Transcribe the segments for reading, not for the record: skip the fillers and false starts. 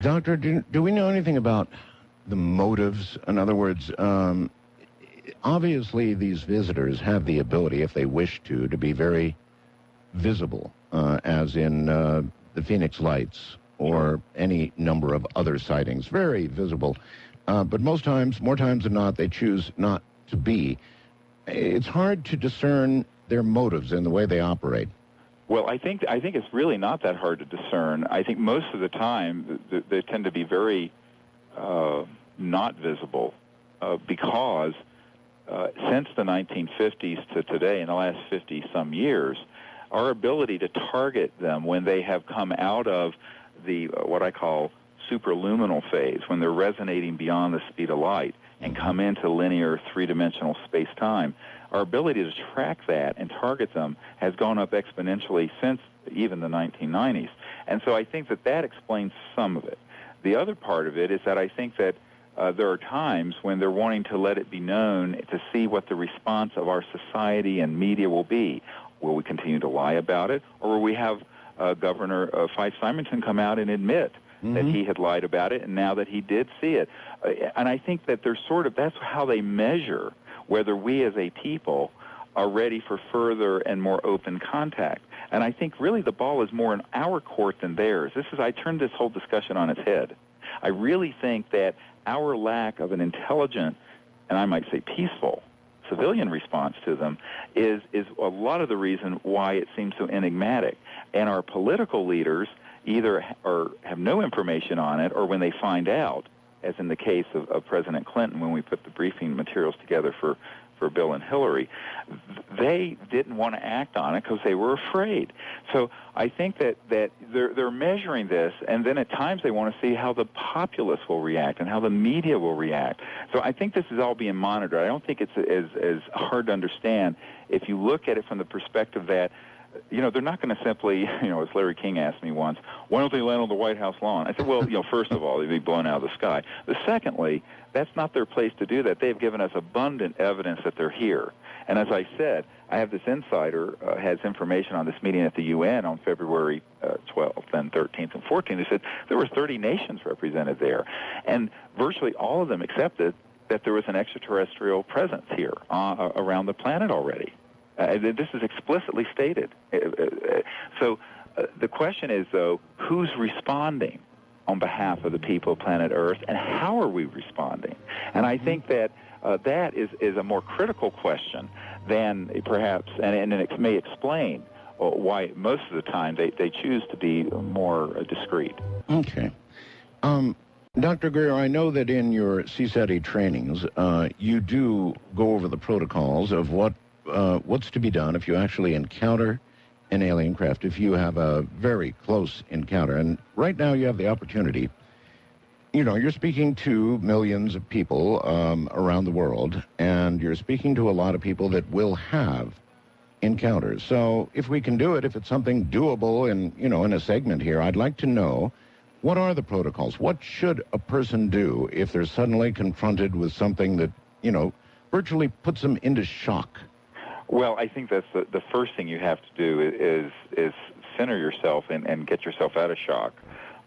Doctor, do we know anything about the motives? In other words, obviously these visitors have the ability, if they wish to be very visible, as in the Phoenix Lights or any number of other sightings, very visible. But more times than not, they choose not to be. It's hard to discern their motives in the way they operate. Well, I think it's really not that hard to discern. I think most of the time they tend to be very not visible because since the 1950s to today, in the last 50-some years, our ability to target them when they have come out of the what I call superluminal phase, when they're resonating beyond the speed of light and come into linear three-dimensional space-time, our ability to track that and target them has gone up exponentially since even the 1990s. And so I think that explains some of it. The other part of it is that I think that there are times when they're wanting to let it be known to see what the response of our society and media will be. Will we continue to lie about it, or will we have Governor Fife Simonton come out and admit that he had lied about it, and now that he did see it? And I think that that's how they measure whether we as a people are ready for further and more open contact. And I think really the ball is more in our court than theirs. I turned this whole discussion on its head. I really think that our lack of an intelligent, and I might say peaceful, civilian response to them is a lot of the reason why it seems so enigmatic. And our political leaders either have no information on it, or when they find out, as in the case of President Clinton when we put the briefing materials together for Bill and Hillary, they didn't want to act on it because they were afraid. So I think that they're measuring this, and then at times they want to see how the populace will react and how the media will react. So I think this is all being monitored. I don't think it's as hard to understand if you look at it from the perspective that, they're not going to simply, as Larry King asked me once, why don't they land on the White House lawn? I said, well, first of all, they'd be blown out of the sky. But secondly, that's not their place to do that. They've given us abundant evidence that they're here. And as I said, I have this insider has information on this meeting at the UN on February 12th and 13th and 14th. They said there were 30 nations represented there. And virtually all of them accepted that there was an extraterrestrial presence here around the planet already. This is explicitly stated. So the question is, though, who's responding on behalf of the people of planet Earth, and how are we responding? And I think that that is a more critical question than perhaps, and it may explain why most of the time they choose to be more discreet. Okay. Dr. Greer, I know that in your CSETI trainings, you do go over the protocols of what's to be done if you actually encounter an alien craft, if you have a very close encounter. And right now you have the opportunity. You're speaking to millions of people around the world, and you're speaking to a lot of people that will have encounters. So if we can do it, if it's something doable in a segment here, I'd like to know, what are the protocols? What should a person do if they're suddenly confronted with something that, virtually puts them into shock? Well, I think that's the first thing you have to do is center yourself and get yourself out of shock.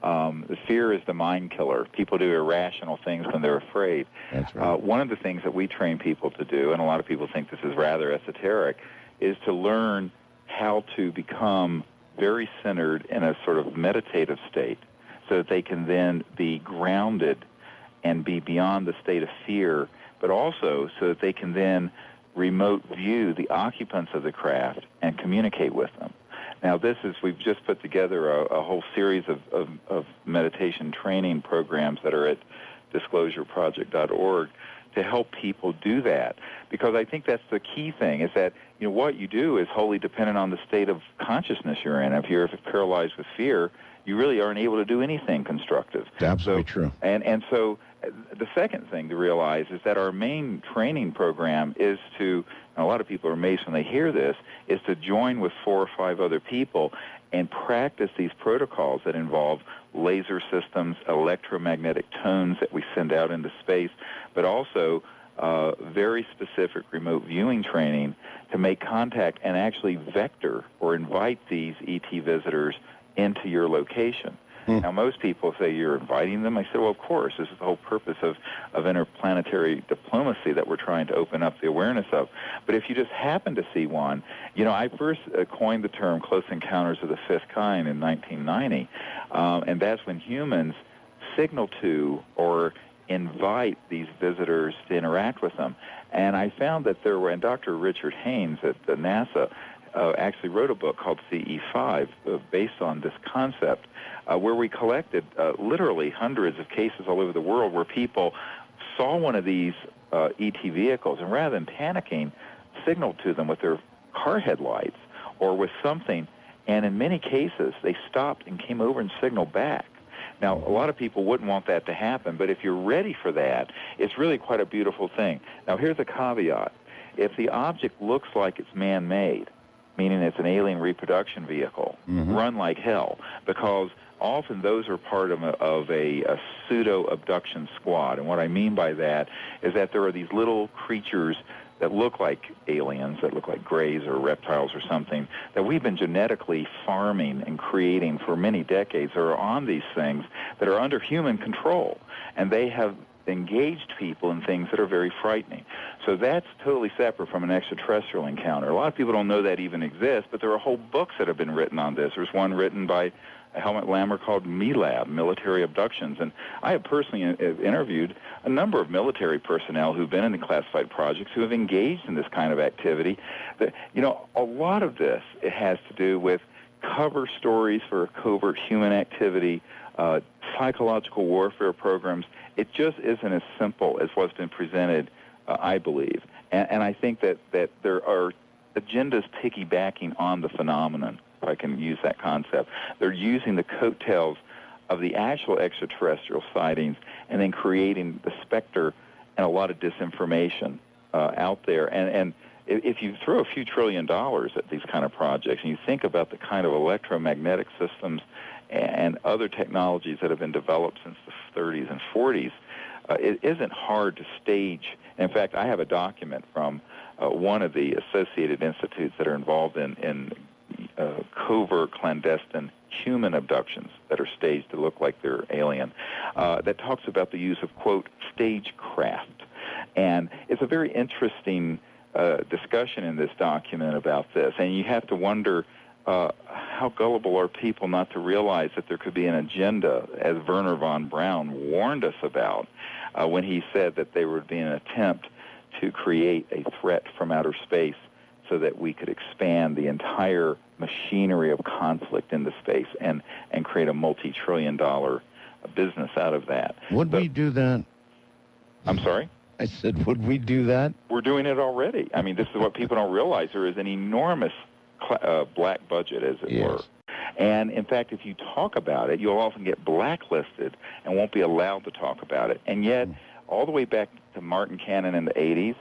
The fear is the mind killer. People do irrational things when they're afraid. That's right. One of the things that we train people to do, and a lot of people think this is rather esoteric, is to learn how to become very centered in a sort of meditative state so that they can then be grounded and be beyond the state of fear, but also so that they can then remote view the occupants of the craft and communicate with them. Now, we've just put together a whole series of meditation training programs that are at disclosureproject.org to help people do that, because I think that's the key thing, is that what you do is wholly dependent on the state of consciousness you're in. If you're paralyzed with fear, you really aren't able to do anything constructive. Absolutely true. And so the second thing to realize is that our main training program is to, and a lot of people are amazed when they hear this, is to join with 4 or 5 other people and practice these protocols that involve laser systems, electromagnetic tones that we send out into space, but also very specific remote viewing training to make contact and actually vector or invite these ET visitors into your location. Now, most people say you're inviting them. I said, well, of course. This is the whole purpose of interplanetary diplomacy that we're trying to open up the awareness of. But if you just happen to see one, I first coined the term Close Encounters of the Fifth Kind in 1990, and that's when humans signal to or invite these visitors to interact with them. And I found that there were, and Dr. Richard Haynes at NASA actually wrote a book called CE5 based on this concept, where we collected literally hundreds of cases all over the world where people saw one of these ET vehicles, and rather than panicking, signaled to them with their car headlights or with something, and in many cases they stopped and came over and signaled back. Now, a lot of people wouldn't want that to happen, but if you're ready for that, it's really quite a beautiful thing. Now, here's a caveat. If the object looks like it's man-made, meaning it's an alien reproduction vehicle, run like hell, because often those are part of a pseudo-abduction squad. And what I mean by that is that there are these little creatures that look like aliens, that look like greys or reptiles or something, that we've been genetically farming and creating for many decades, that are on these things that are under human control. And they have engaged people in things that are very frightening. So that's totally separate from an extraterrestrial encounter. A lot of people don't know that even exists, but there are whole books that have been written on this. There's one written by Helmut Lammer called MELAB, Military Abductions. And I have personally interviewed a number of military personnel who've been in the classified projects who have engaged in this kind of activity. A lot of this, it has to do with cover stories for covert human activity, psychological warfare programs. It just isn't as simple as what's been presented, I believe. And I think that there are agendas piggybacking on the phenomenon, if I can use that concept. They're using the coattails of the actual extraterrestrial sightings and then creating the specter and a lot of disinformation out there. And if you throw a few $1 trillion at these kind of projects and you think about the kind of electromagnetic systems and other technologies that have been developed since the 30s and 40s, it isn't hard to stage. In fact, I have a document from one of the associated institutes that are involved in covert, clandestine human abductions that are staged to look like they're alien, that talks about the use of, quote, stagecraft. And it's a very interesting discussion in this document about this. And you have to wonder, how gullible are people not to realize that there could be an agenda, as Wernher von Braun warned us about when he said that there would be an attempt to create a threat from outer space so that we could expand the entire machinery of conflict into space and create a multi-trillion-dollar business out of that. Would we do that? I'm sorry? I said, would we do that? We're doing it already. I mean, this is what people don't realize. There is an enormous black budget, as it were. And, in fact, if you talk about it, you'll often get blacklisted and won't be allowed to talk about it. And yet, all the way back to Martin Cannon in the 80s,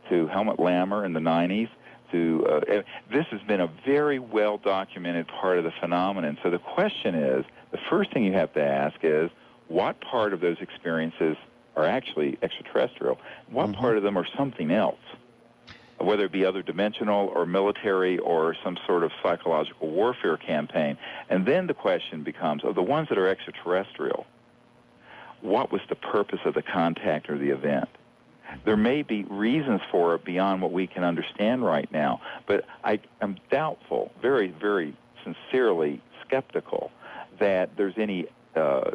to Helmut Lammer in the 90s, this has been a very well-documented part of the phenomenon. So the question is, the first thing you have to ask is, what part of those experiences are actually extraterrestrial? What part of them are something else? Whether it be other dimensional or military or some sort of psychological warfare campaign. And then the question becomes, of the ones that are extraterrestrial, what was the purpose of the contact or the event? There may be reasons for it beyond what we can understand right now, but I am doubtful, very, very sincerely skeptical, that there's any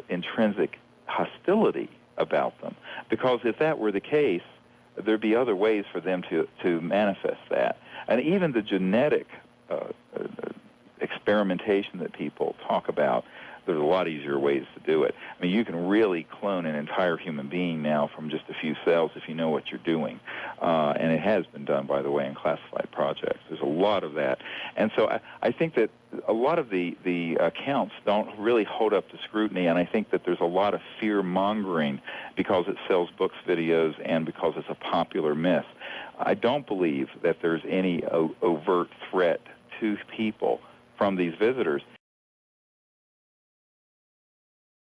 intrinsic hostility about them. Because if that were the case, there'd be other ways for them to manifest that. And even the genetic experimentation that people talk about, there's a lot easier ways to do it. I mean, you can really clone an entire human being now from just a few cells if you know what you're doing. And it has been done, by the way, in classified projects. There's a lot of that. And so I think that a lot of the accounts don't really hold up to scrutiny, and I think that there's a lot of fear-mongering because it sells books, videos, and because it's a popular myth. I don't believe that there's any overt threat to people from these visitors.